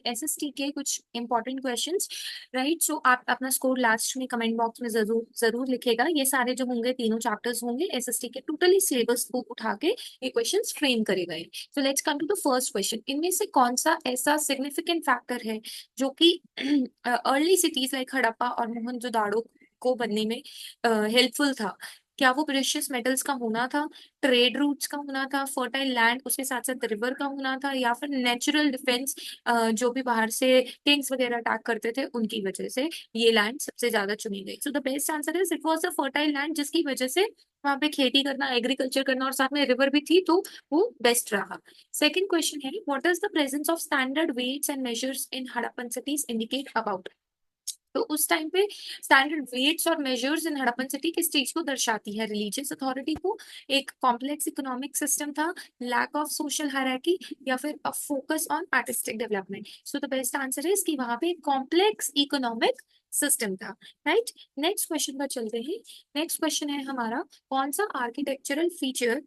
SST के कुछ important questions, right. सो आप अपना स्कोर लास्ट में कमेंट बॉक्स में जरूर जरूर लिखेगा। ये सारे जो होंगे तीनों चैप्टर्स होंगे एसएसटी के, टोटली सिलेबस को उठा के ये क्वेश्चंस फ्रेम करे गए। So let's come to the first question. इनमें से कौन सा ऐसा सिग्निफिकेंट फैक्टर है जो कि अर्ली सिटीज लाइक हड़प्पा और मोहनजोदाड़ो को बनने में हेल्पफुल था? क्या वो प्रेशियस मेटल्स का होना था, ट्रेड रूट्स का होना था, फर्टाइल लैंड उसके साथ साथ रिवर का होना था, या फिर नेचुरल डिफेंस, जो भी बाहर से किंग्स वगैरह अटैक करते थे उनकी वजह से ये लैंड सबसे ज्यादा चुनी गई? सो the best answer is it was a fertile land, जिसकी वजह से वहां पे खेती करना, एग्रीकल्चर करना और साथ में रिवर भी थी, तो वो बेस्ट रहा। सेकंड क्वेश्चन है, what is the presence of standard weights and measures in Harappan cities indicate about? तो उस टाइम पे स्टैंडर्ड वेट्स और मेजर्स इन हड़प्पन सिटी किस चीज को दर्शाती है? रिलीजियस अथॉरिटी को, एक कॉम्प्लेक्स इकोनॉमिक सिस्टम था, लैक ऑफ सोशल हायरार्की, या फिर a focus on artistic development? So the best answer is कि वहां पे कॉम्प्लेक्स इकोनॉमिक सिस्टम था, राइट। नेक्स्ट क्वेश्चन पर चलते हैं। नेक्स्ट क्वेश्चन है हमारा, कौन सा आर्किटेक्चरल फीचर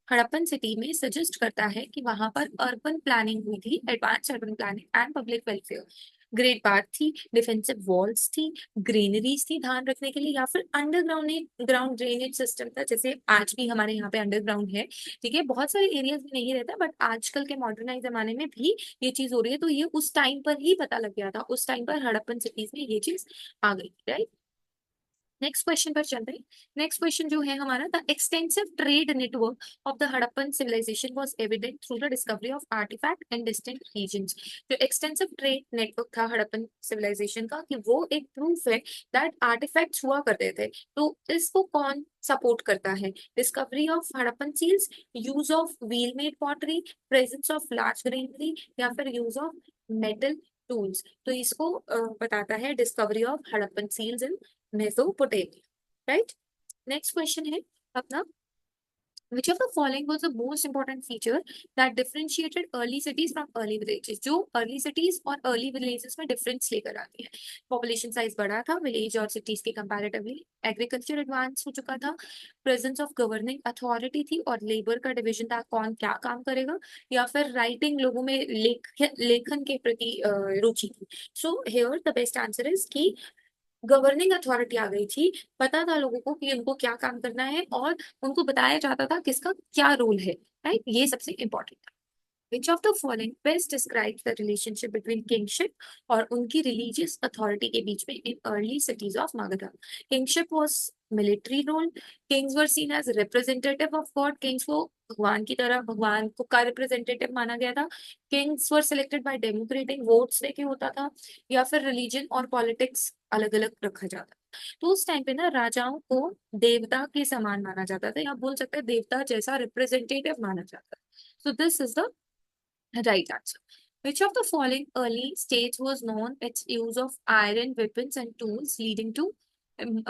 हड़प्पन सिटी में सजेस्ट करता है कि वहां पर अर्बन प्लानिंग हुई थी, advance urban planning and public welfare? Great park थी, डिफेंसिव वॉल्स थी, ग्रीनरीज थी धान रखने के लिए, या फिर अंडरग्राउंड ग्राउंड ड्रेनेज सिस्टम था, जैसे आज भी हमारे यहाँ पे अंडरग्राउंड है। ठीक है, बहुत सारे एरियाज में नहीं रहता, बट आजकल के मॉडर्नाइज जमाने में भी ये चीज हो रही है। तो ये उस टाइम पर ही पता लग गया था, उस टाइम पर हड़प्पन सिटीज में ये चीज आ गई, राइट। नेक्स्ट क्वेश्चन पर चल रहे हैं। नेक्स्ट क्वेश्चन जो है हमारा, the extensive trade network of the Harappan civilisation was evident through the discovery of artefact in distant regions. जो एक्सटेंसिव ट्रेड नेटवर्क था हड़प्पन सिविलाइजेशन का, कि वो एक प्रूफ है दैट आर्टिफैक्ट्स हुआ करते थे। तो इसको कौन सपोर्ट करता है? Discovery of Harappan seals, use of wheel made pottery, presence of large granary, या फिर यूज ऑफ मेटल टूल्स? तो इसको बताता है discovery of Harappan seals in Mesopotamia, right? Next question है अपना, which of the following was the most important feature that differentiated early cities from early villages? जो early cities और early villages में difference लेकर आती है। population size बढ़ा था village और cities के comparatively, agriculture advance हो चुका था, presence of governing authority थी, और labor का division था, कौन क्या काम करेगा, या फिर writing, लोगों में लेखन के प्रति रुचि थी? So here the best answer is कि गवर्निंग अथॉरिटी आ गई थी, पता था लोगों को कि उनको क्या काम करना है, और उनको बताया जाता था किसका क्या रोल है, राइट। ये सबसे इंपॉर्टेंट था। Which of the following best describes the relationship between kingship और उनकी religious authority के बीच में in early cities of Magadha? Kingship was military role. Kings were seen as representative of God. Kings को भगवान की तरह, भगवान को का रिप्रेजेंटेटिव माना गया था। Kings were selected by democratic votes लेके होता था, या फिर religion और politics अलग अलग रखा जाता था? तो उस टाइम पे ना राजाओं को देवता के समान माना जाता था, या बोल सकते हैं देवता जैसा रिप्रेजेंटेटिव माना जाता था। So this is the right answer. Which of the following early states was known its use of iron weapons and tools leading to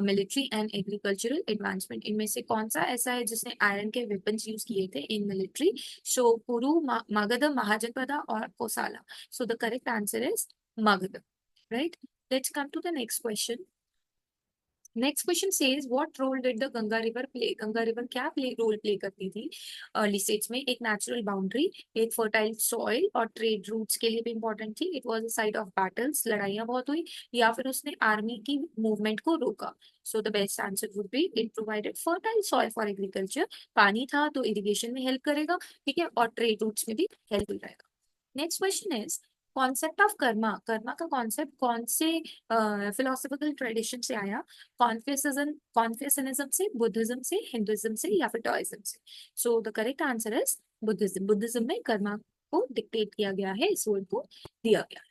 military and agricultural advancement? इनमें से कौन सा ऐसा है जिसने आयरन के वेपन्स यूज किए थे इन मिलिट्री? सो पुरु, मगध, महाजनपदा और Kosala? So the correct answer is Magadh, right. Let's come to the next question. Next question says what role did the Ganga river play? Ganga river क्या रोल प्ले करती थी अर्ली स्टेज में? एक natural boundary, एक fertile soil, और trade routes के लिए भी इंपॉर्टेंट थी, it was a site of battles, लड़ाइयां बहुत हुई, या फिर उसने आर्मी की मूवमेंट को रोका? सो the best answer would be it provided fertile soil for agriculture. पानी था तो इरिगेशन में हेल्प करेगा, ठीक है, और ट्रेड रूट्स में भी हेल्प रहेगा। Next question is, concept of Karma, Karma का कॉन्सेप्ट कौन से फिलोसफिकल ट्रेडिशन से आया? कॉन्फ्यूशनिज्म से, बुद्धिज्म से, हिंदुइज्म से, या फिर टॉइज्म से? सो the correct answer is Buddhism. Buddhism में कर्मा को डिक्टेट किया गया है, इस वर्ड को दिया गया है।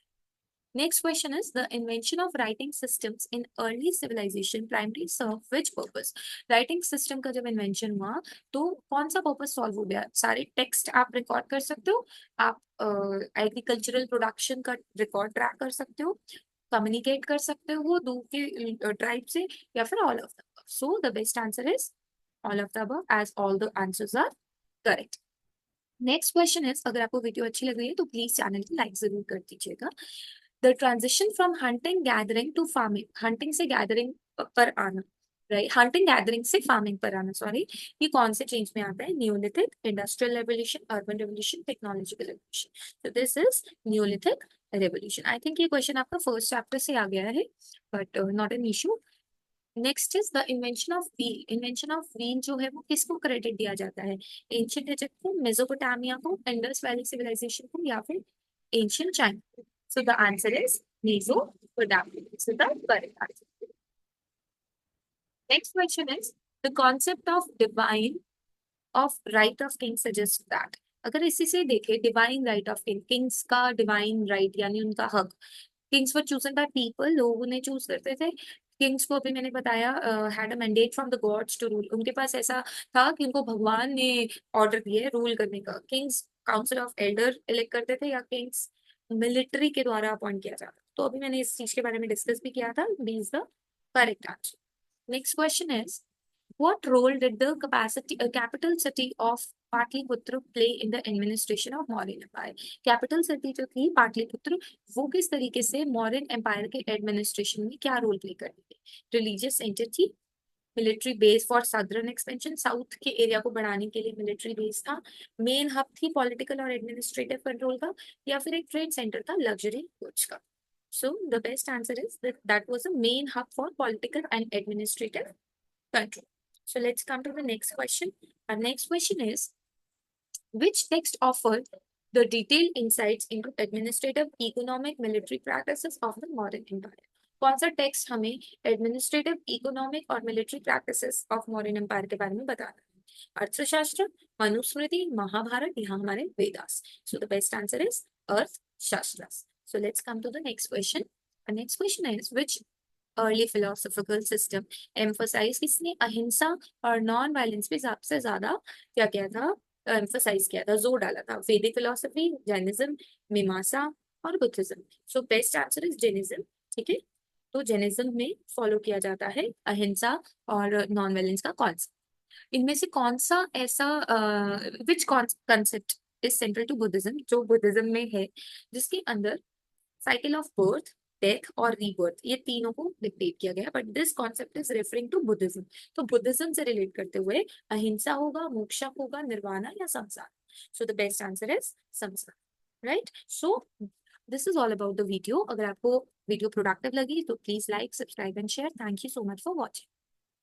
Next question is, the invention of writing systems in early civilization primarily serve which purpose? Writing system का जब invention हुआ तो कौन सा purpose solve हो गया? सारे text आप record कर सकते हो, आप agricultural production का record track कर सकते हो, communicate कर सकते हो दूर के tribe से, या फिर all of the above? So the best answer is all of the above, as all the answers are correct. Next question is, अगर आपको वीडियो अच्छी लग रही है तो प्लीज चैनल को लाइक जरूर कर दीजिएगा। The transition from hunting gathering to farming, hunting से गैदरिंग पर आना, राइट, हंटिंग गैदरिंग से फार्मिंग पर आना, सॉरी, ये कौन से चेंज में आता है? Neolithic, industrial revolution, urban revolution, technological revolution? तो this is neolithic revolution. I think ये क्वेश्चन आपका फर्स्ट चैप्टर से आ गया है, but not an issue. Next is the invention of wheel. Invention of wheel जो है वो किसको क्रेडिट दिया जाता है? एंशियंट इजिप्ट को, मेसोपोटामिया को, इंडस वैली सिविलाइजेशन को, या फिर ancient China? So the answer is Mesopotamia. So the correct answer. Next question is the concept of divine of right of king suggest that. अगर इसी से देखें, divine right of king, Kings का divine right यानी उनका हक। Kings were chosen by people, लोग उन्हें चूज करते थे। किंग्स को अभी मैंने बताया had a mandate from the gods to rule, उनके पास ऐसा था कि उनको भगवान ने ऑर्डर दिया है रूल करने का। Kings council of Elder elect करते थे, या किंग्स मिलिट्री के द्वारा अपॉइंट किया जाता। तो अभी मैंने इस चीज के बारे में डिस्कस भी किया था। B is the correct answer. Next question is what role did the capital city of Pataliputra play in the administration of Mauryan Empire? Capital city जो थी पाटलिपुत्र, वो किस तरीके से मौर्यन एम्पायर के एडमिनिस्ट्रेशन में क्या रोल प्ले करती थी? रिलीजियस सेंटर थी, military base for southern expansion, south के एरिया को बढ़ाने के लिए मिलिट्री बेस था, मेन हब थी पॉलिटिकल और एडमिनिस्ट्रेटिव कंट्रोल का, या फिर एक ट्रेड सेंटर था लग्जरी गुड्स का? So the best answer is that was a main hub for political and administrative control. So let's come to the next question. Our next question is, which text offered the detailed insights into administrative, economic, military practices of the modern empire? कौन सा text हमें administrative, economic और military practices of modern empire के बारे में बता रहा है? अर्थशास्त्र, मनुस्मृति, महाभारत, यहाँ हमारे वेदास? सो द बेस्ट आंसर इज अर्थशास्त्र. So let's come to the next question. The next question is, which early philosophical system emphasize, किसने अहिंसा और नॉन वायलेंस पे सबसे ज्यादा क्या किया था, एम्फोसाइज किया था, जोर डाला था? वैदिक फिलोसफी, जैनिज्म, मीमांसा और Buddhism? So best answer is Jainism. ठीक है, तो जैनिज्म में फॉलो किया जाता है अहिंसा और नॉन वायलेंस का कॉन्सेप्ट। इनमें से कौन सा ऐसा which concept is central to Buddhism, जो बुद्धिज्म में है, जिसके अंदर साइकिल ऑफ बर्थ, डेथ और रीबर्थ, ये तीनों को डिक्टेट किया गया, but this concept is referring to Buddhism. तो बुद्धिज्म से रिलेट करते हुए अहिंसा होगा, मोक्षा होगा, निर्वाणा या samsara? So the best answer is samsara. Right, so this is all about the video. अगर आपको वीडियो प्रोडक्टिव लगी तो please like, subscribe and share. Thank you so much for watching.